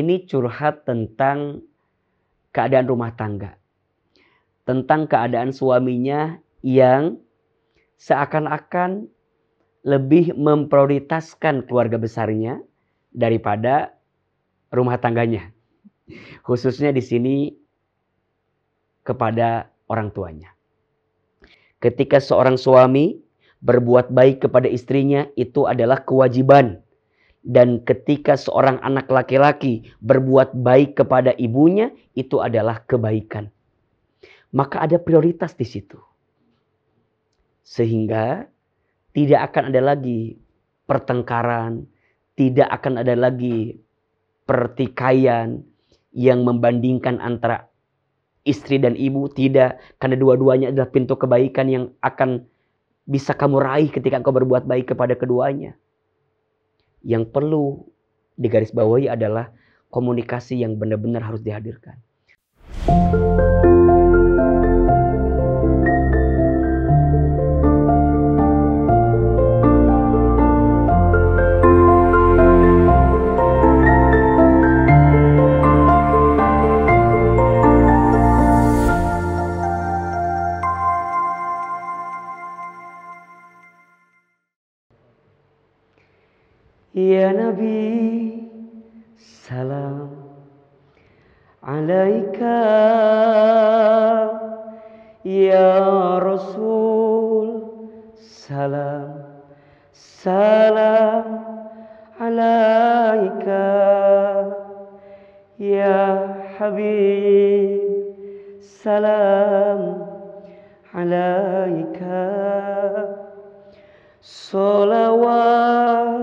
Ini curhat tentang keadaan rumah tangga. Tentang keadaan suaminya yang seakan-akan lebih memprioritaskan keluarga besarnya daripada rumah tangganya. Khususnya di sini kepada orang tuanya. Ketika seorang suami berbuat baik kepada istrinya, itu adalah kewajiban. Dan ketika seorang anak laki-laki berbuat baik kepada ibunya, itu adalah kebaikan. Maka ada prioritas di situ. Sehingga tidak akan ada lagi pertengkaran, tidak akan ada lagi pertikaian yang membandingkan antara istri dan ibu. Tidak, karena dua-duanya adalah pintu kebaikan yang akan bisa kamu raih ketika engkau berbuat baik kepada keduanya. Yang perlu digarisbawahi adalah komunikasi yang benar-benar harus dihadirkan. Ya Nabi, salam alaika. Ya Rasul, salam alaika. Ya Habib, salam alaika. Salawatullah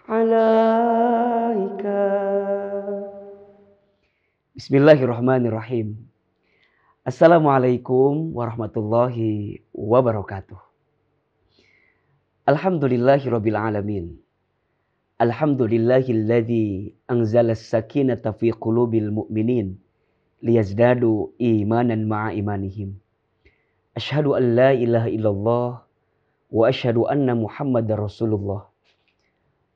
alaika. Bismillahirrahmanirrahim. Assalamualaikum warahmatullahi wabarakatuh. Alhamdulillahirabbil alamin. Alhamdulillahilladzi anzala as-sakinata fi qulubil mu'minin liyazdadu imanan ma'a imanihim. Asyhadu an la ilaha illallah wa asyhadu anna Muhammadar Rasulullah.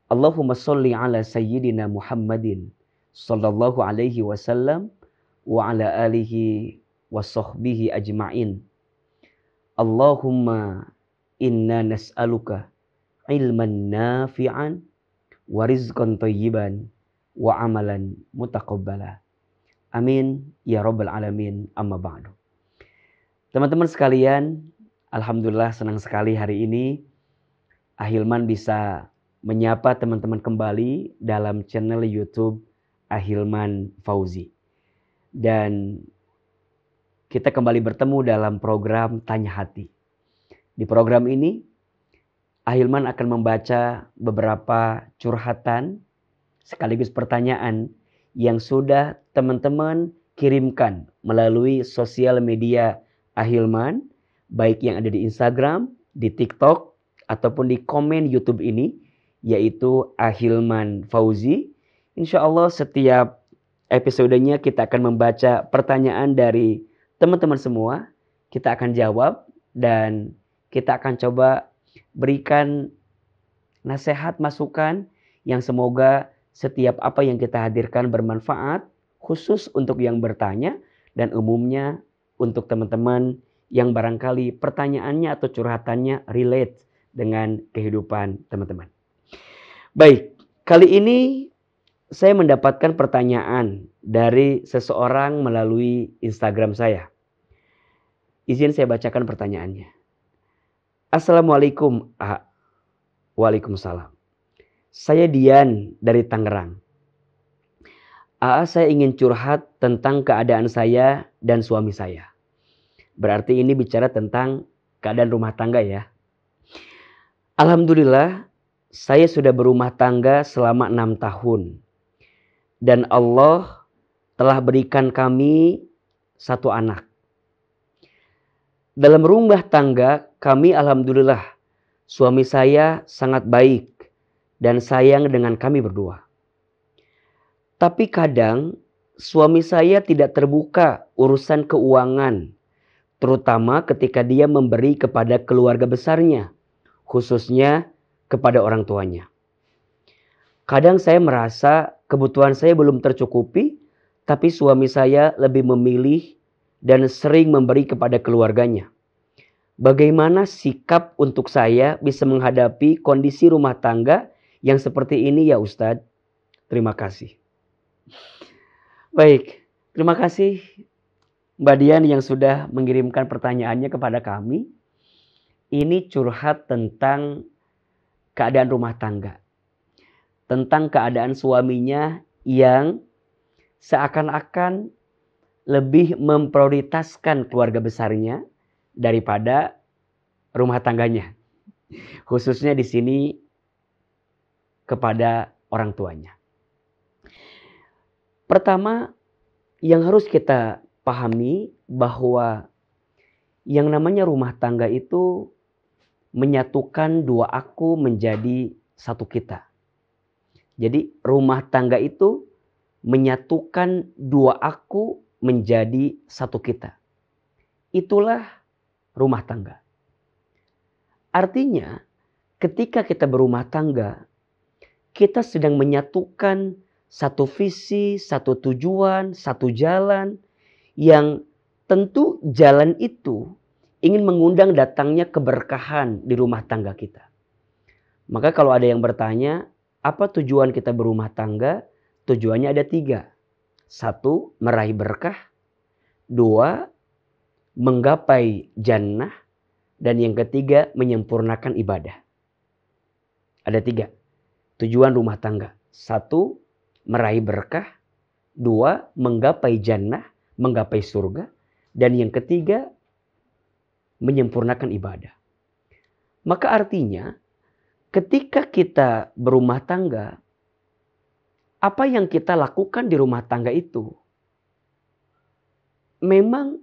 Allahumma sholli ala sayyidina Muhammadin sallallahu alaihi wasallam wa ala alihi wa sahbihi ajma'in. Allahumma inna nas'aluka ilman nafi'an wa rizqan thayyiban wa amalan mutaqabbala. Amin ya rabbal alamin, amma ba'du. Teman-teman sekalian, alhamdulillah senang sekali hari ini Ahilman bisa menyapa teman-teman kembali dalam channel YouTube Ahilman Fauzi. Dan kita kembali bertemu dalam program Tanya Hati. Di program ini Ahilman akan membaca beberapa curhatan sekaligus pertanyaan yang sudah teman-teman kirimkan melalui sosial media Ahilman, baik yang ada di Instagram, di TikTok, ataupun di komen YouTube ini, yaitu Ahilman Fauzi. Insya Allah setiap episodenya kita akan membaca pertanyaan dari teman-teman semua. Kita akan jawab dan kita akan coba berikan nasihat, masukan yang semoga setiap apa yang kita hadirkan bermanfaat, khusus untuk yang bertanya dan umumnya untuk teman-teman yang barangkali pertanyaannya atau curhatannya relate dengan kehidupan teman-teman. Baik, kali ini saya mendapatkan pertanyaan dari seseorang melalui Instagram saya. Izin saya bacakan pertanyaannya. Assalamualaikum. Waalaikumsalam. Saya Dian dari Tangerang. Saya ingin curhat tentang keadaan saya dan suami saya. Berarti ini bicara tentang keadaan rumah tangga ya. Alhamdulillah, saya sudah berumah tangga selama 6 tahun. Dan Allah telah berikan kami 1 anak. Dalam rumah tangga kami alhamdulillah, suami saya sangat baik dan sayang dengan kami berdua. Tapi kadang suami saya tidak terbuka urusan keuangan, terutama ketika dia memberi kepada keluarga besarnya, khususnya kepada orang tuanya. Kadang saya merasa kebutuhan saya belum tercukupi, tapi suami saya lebih memilih dan sering memberi kepada keluarganya. Bagaimana sikap untuk saya bisa menghadapi kondisi rumah tangga yang seperti ini ya Ustadz? Terima kasih. Baik, terima kasih Mbak Dian yang sudah mengirimkan pertanyaannya kepada kami. Ini curhat tentang keadaan rumah tangga. Tentang keadaan suaminya yang seakan-akan lebih memprioritaskan keluarga besarnya daripada rumah tangganya. Khususnya di sini kepada orang tuanya. Pertama, yang harus kita pahami bahwa yang namanya rumah tangga itu menyatukan dua aku menjadi satu kita. Jadi rumah tangga itu menyatukan dua aku menjadi satu kita. Itulah rumah tangga. Artinya ketika kita berumah tangga, kita sedang menyatukan satu visi, satu tujuan, satu jalan yang tentu jalan itu ingin mengundang datangnya keberkahan di rumah tangga kita. Maka kalau ada yang bertanya, apa tujuan kita berumah tangga? Tujuannya ada 3. 1, meraih berkah. 2, menggapai jannah. Dan yang ketiga, menyempurnakan ibadah. Ada 3 tujuan rumah tangga. 1, meraih berkah. 2, menggapai jannah, menggapai surga. Dan yang ketiga, menyempurnakan ibadah. Maka artinya, ketika kita berumah tangga, apa yang kita lakukan di rumah tangga itu memang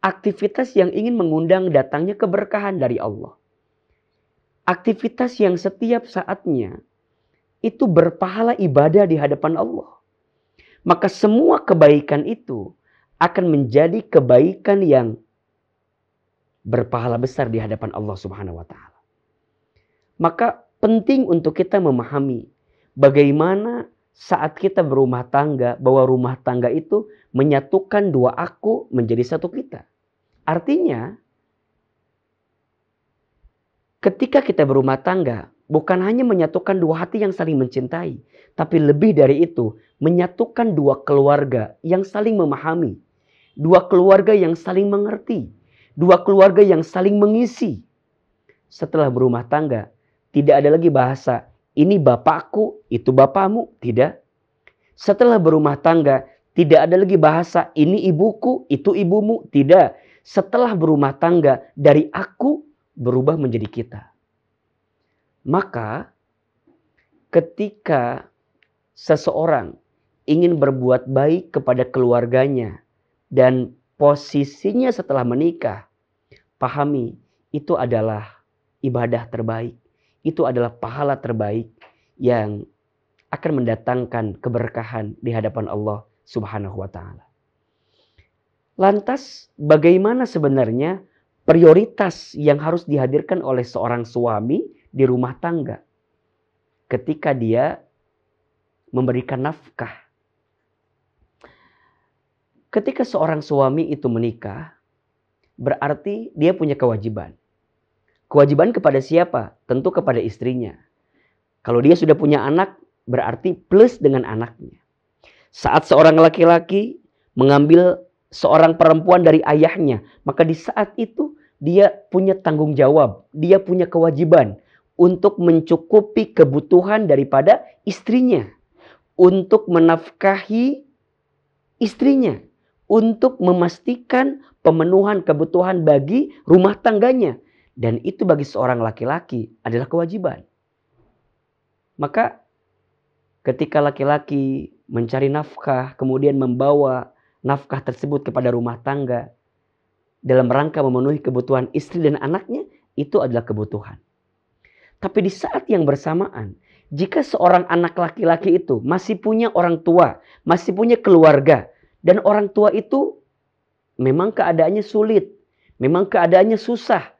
aktivitas yang ingin mengundang datangnya keberkahan dari Allah. Aktivitas yang setiap saatnya itu berpahala ibadah di hadapan Allah. Maka semua kebaikan itu akan menjadi kebaikan yang berpahala besar di hadapan Allah Subhanahu wa taala. Maka penting untuk kita memahami bagaimana saat kita berumah tangga, bahwa rumah tangga itu menyatukan dua aku menjadi satu kita. Artinya, ketika kita berumah tangga, bukan hanya menyatukan dua hati yang saling mencintai, tapi lebih dari itu, menyatukan dua keluarga yang saling memahami, dua keluarga yang saling mengerti, dua keluarga yang saling mengisi. Setelah berumah tangga, tidak ada lagi bahasa, ini bapakku, itu bapakmu. Tidak. Setelah berumah tangga, tidak ada lagi bahasa, ini ibuku, itu ibumu. Tidak. Setelah berumah tangga, dari aku berubah menjadi kita. Maka, ketika seseorang ingin berbuat baik kepada keluarganya, dan posisinya setelah menikah, pahami, itu adalah ibadah terbaik. Itu adalah pahala terbaik yang akan mendatangkan keberkahan di hadapan Allah Subhanahu wa taala. Lantas bagaimana sebenarnya prioritas yang harus dihadirkan oleh seorang suami di rumah tangga ketika dia memberikan nafkah? Ketika seorang suami itu menikah, berarti dia punya kewajiban. Kewajiban kepada siapa? Tentu kepada istrinya. Kalau dia sudah punya anak, berarti plus dengan anaknya. Saat seorang laki-laki mengambil seorang perempuan dari ayahnya, maka di saat itu dia punya tanggung jawab, dia punya kewajiban untuk mencukupi kebutuhan daripada istrinya, untuk menafkahi istrinya, untuk memastikan pemenuhan kebutuhan bagi rumah tangganya. Dan itu bagi seorang laki-laki adalah kewajiban. Maka ketika laki-laki mencari nafkah, kemudian membawa nafkah tersebut kepada rumah tangga, dalam rangka memenuhi kebutuhan istri dan anaknya, itu adalah kebutuhan. Tapi di saat yang bersamaan, jika seorang anak laki-laki itu masih punya orang tua, masih punya keluarga, dan orang tua itu memang keadaannya sulit, memang keadaannya susah,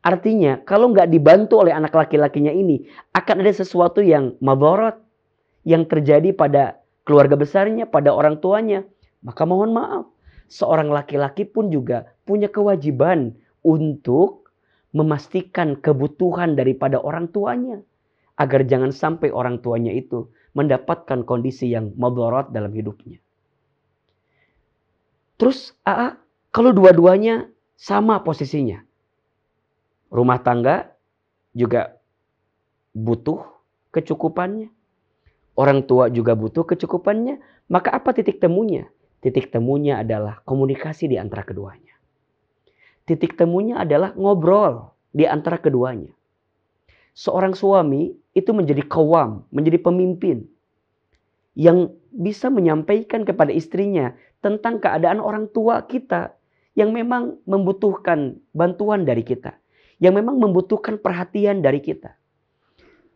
Artinya kalau nggak dibantu oleh anak laki-lakinya ini, akan ada sesuatu yang madharat yang terjadi pada keluarga besarnya, pada orang tuanya. Maka mohon maaf, seorang laki-laki pun juga punya kewajiban untuk memastikan kebutuhan daripada orang tuanya. Agar jangan sampai orang tuanya itu mendapatkan kondisi yang madharat dalam hidupnya. Terus kalau dua-duanya sama posisinya. Rumah tangga juga butuh kecukupannya. Orang tua juga butuh kecukupannya. Maka apa titik temunya? Titik temunya adalah komunikasi di antara keduanya. Titik temunya adalah ngobrol di antara keduanya. Seorang suami itu menjadi qawwam, menjadi pemimpin yang bisa menyampaikan kepada istrinya tentang keadaan orang tua kita yang memang membutuhkan bantuan dari kita, yang memang membutuhkan perhatian dari kita.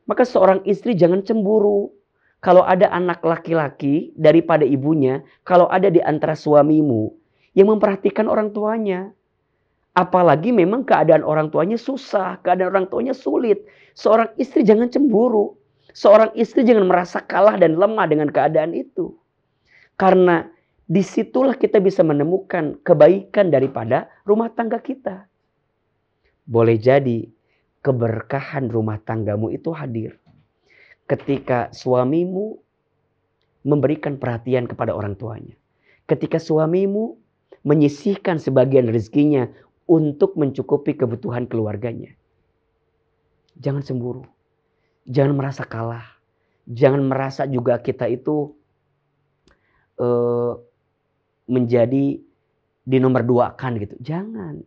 Maka seorang istri jangan cemburu kalau ada anak laki-laki daripada ibunya, kalau ada di antara suamimu yang memperhatikan orang tuanya. Apalagi memang keadaan orang tuanya susah, keadaan orang tuanya sulit. Seorang istri jangan cemburu. Seorang istri jangan merasa kalah dan lemah dengan keadaan itu. Karena disitulah kita bisa menemukan kebaikan daripada rumah tangga kita. Boleh jadi keberkahan rumah tanggamu itu hadir ketika suamimu memberikan perhatian kepada orang tuanya. Ketika suamimu menyisihkan sebagian rezekinya untuk mencukupi kebutuhan keluarganya. Jangan cemburu. Jangan merasa kalah. Jangan merasa juga kita itu menjadi dinomor duakan gitu. Jangan.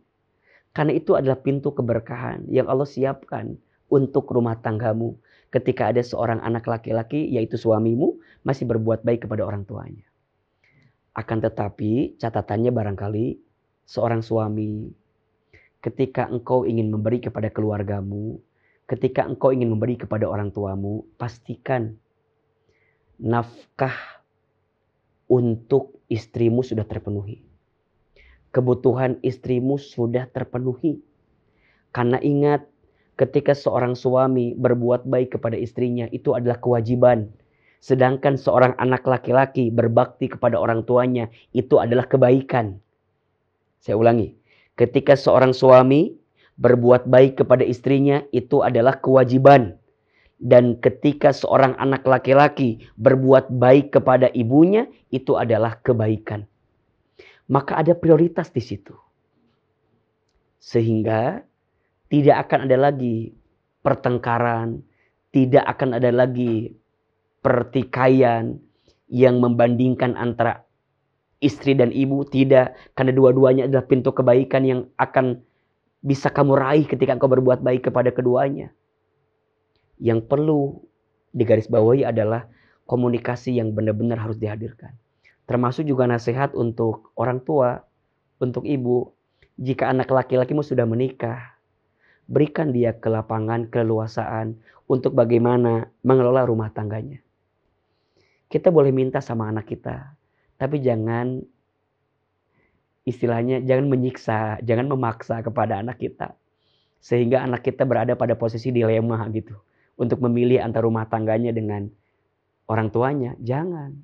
Karena itu adalah pintu keberkahan yang Allah siapkan untuk rumah tanggamu. Ketika ada seorang anak laki-laki, yaitu suamimu, masih berbuat baik kepada orang tuanya. Akan tetapi catatannya barangkali seorang suami, ketika engkau ingin memberi kepada keluargamu, ketika engkau ingin memberi kepada orang tuamu, pastikan nafkah untuk istrimu sudah terpenuhi. Kebutuhan istrimu sudah terpenuhi. Karena ingat, ketika seorang suami berbuat baik kepada istrinya, itu adalah kewajiban. Sedangkan seorang anak laki-laki berbakti kepada orang tuanya, itu adalah kebaikan. Saya ulangi. Ketika seorang suami berbuat baik kepada istrinya, itu adalah kewajiban. Dan ketika seorang anak laki-laki berbuat baik kepada ibunya, itu adalah kebaikan. Maka ada prioritas di situ. Sehingga tidak akan ada lagi pertengkaran, tidak akan ada lagi pertikaian yang membandingkan antara istri dan ibu. Tidak, karena dua-duanya adalah pintu kebaikan yang akan bisa kamu raih ketika engkau berbuat baik kepada keduanya. Yang perlu digarisbawahi adalah komunikasi yang benar-benar harus dihadirkan. Termasuk juga nasihat untuk orang tua, untuk ibu. Jika anak laki-lakimu sudah menikah, berikan dia kelapangan, keleluasaan untuk bagaimana mengelola rumah tangganya. Kita boleh minta sama anak kita, tapi jangan istilahnya jangan menyiksa, jangan memaksa kepada anak kita. Sehingga anak kita berada pada posisi dilema gitu. Untuk memilih antara rumah tangganya dengan orang tuanya, jangan.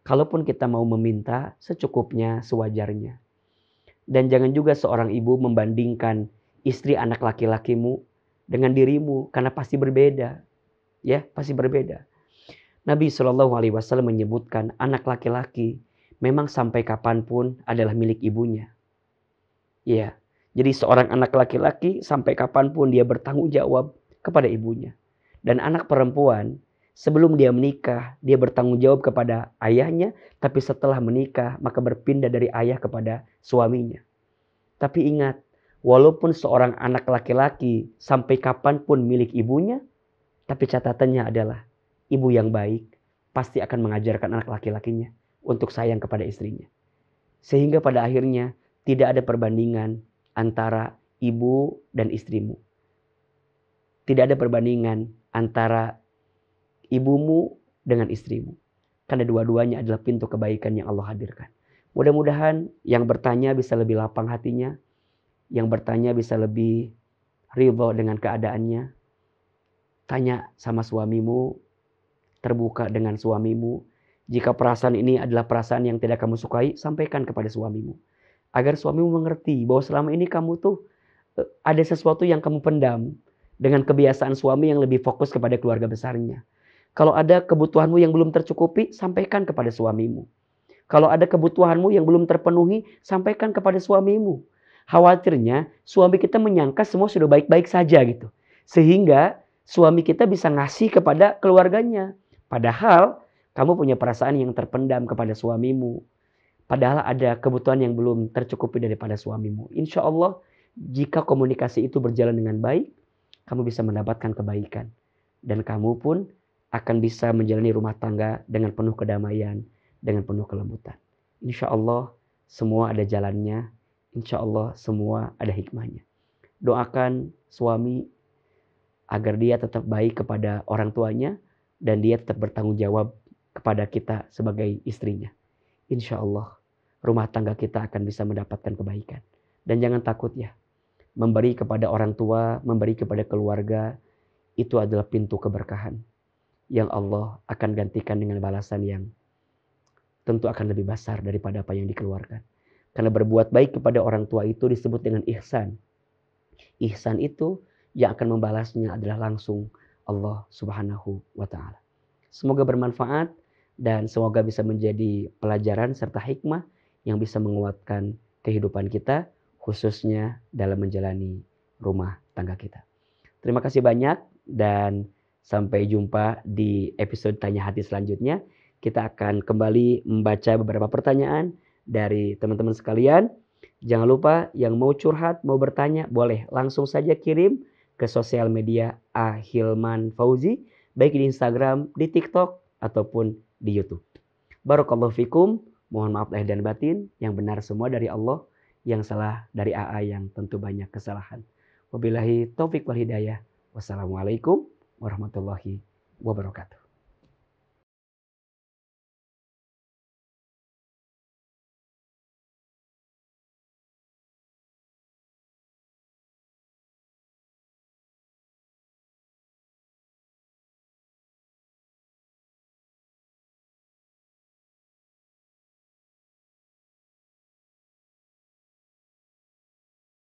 Kalaupun kita mau meminta secukupnya, sewajarnya. Dan jangan juga seorang ibu membandingkan istri anak laki-lakimu dengan dirimu, karena pasti berbeda. Ya, pasti berbeda. Nabi SAW menyebutkan anak laki-laki memang sampai kapanpun adalah milik ibunya. Ya, jadi seorang anak laki-laki sampai kapanpun dia bertanggung jawab kepada ibunya. Dan anak perempuan sebelum dia menikah, dia bertanggung jawab kepada ayahnya, tapi setelah menikah, maka berpindah dari ayah kepada suaminya. Tapi ingat, walaupun seorang anak laki-laki sampai kapanpun milik ibunya, tapi catatannya adalah, ibu yang baik pasti akan mengajarkan anak laki-lakinya untuk sayang kepada istrinya. Sehingga pada akhirnya, tidak ada perbandingan antara ibu dan istrimu. Tidak ada perbandingan antara ibumu dengan istrimu. Karena dua-duanya adalah pintu kebaikan yang Allah hadirkan. Mudah-mudahan yang bertanya bisa lebih lapang hatinya. Yang bertanya bisa lebih ridho dengan keadaannya, tanya sama suamimu, terbuka dengan suamimu. Jika perasaan ini adalah perasaan yang tidak kamu sukai, sampaikan kepada suamimu. Agar suamimu mengerti bahwa selama ini kamu tuh ada sesuatu yang kamu pendam dengan kebiasaan suami yang lebih fokus kepada keluarga besarnya. Kalau ada kebutuhanmu yang belum tercukupi, sampaikan kepada suamimu. Kalau ada kebutuhanmu yang belum terpenuhi, sampaikan kepada suamimu. Khawatirnya suami kita menyangka semua sudah baik-baik saja gitu. Sehingga suami kita bisa ngasih kepada keluarganya. Padahal kamu punya perasaan yang terpendam kepada suamimu. Padahal ada kebutuhan yang belum tercukupi daripada suamimu. Insya Allah jika komunikasi itu berjalan dengan baik, kamu bisa mendapatkan kebaikan. Dan kamu pun akan bisa menjalani rumah tangga dengan penuh kedamaian, dengan penuh kelembutan. Insya Allah semua ada jalannya. Insya Allah semua ada hikmahnya. Doakan suami agar dia tetap baik kepada orang tuanya dan dia tetap bertanggung jawab kepada kita sebagai istrinya. Insya Allah rumah tangga kita akan bisa mendapatkan kebaikan. Dan jangan takut ya. Memberi kepada orang tua, memberi kepada keluarga, itu adalah pintu keberkahan yang Allah akan gantikan dengan balasan yang tentu akan lebih besar daripada apa yang dikeluarkan. Karena berbuat baik kepada orang tua itu disebut dengan ihsan. Ihsan itu yang akan membalasnya adalah langsung Allah Subhanahu wa ta'ala. Semoga bermanfaat dan semoga bisa menjadi pelajaran serta hikmah yang bisa menguatkan kehidupan kita, khususnya dalam menjalani rumah tangga kita. Terima kasih banyak dan sampai jumpa di episode Tanya Hati selanjutnya. Kita akan kembali membaca beberapa pertanyaan dari teman-teman sekalian. Jangan lupa yang mau curhat, mau bertanya, boleh langsung saja kirim ke sosial media Ahilman Fauzi, baik di Instagram, di TikTok, ataupun di YouTube. Barakallahu fikum. Mohon maaf lahir dan batin. Yang benar semua dari Allah. Yang salah dari AA yang tentu banyak kesalahan. Wabillahi taufik wal hidayah. Wassalamualaikum warahmatullahi wabarakatuh.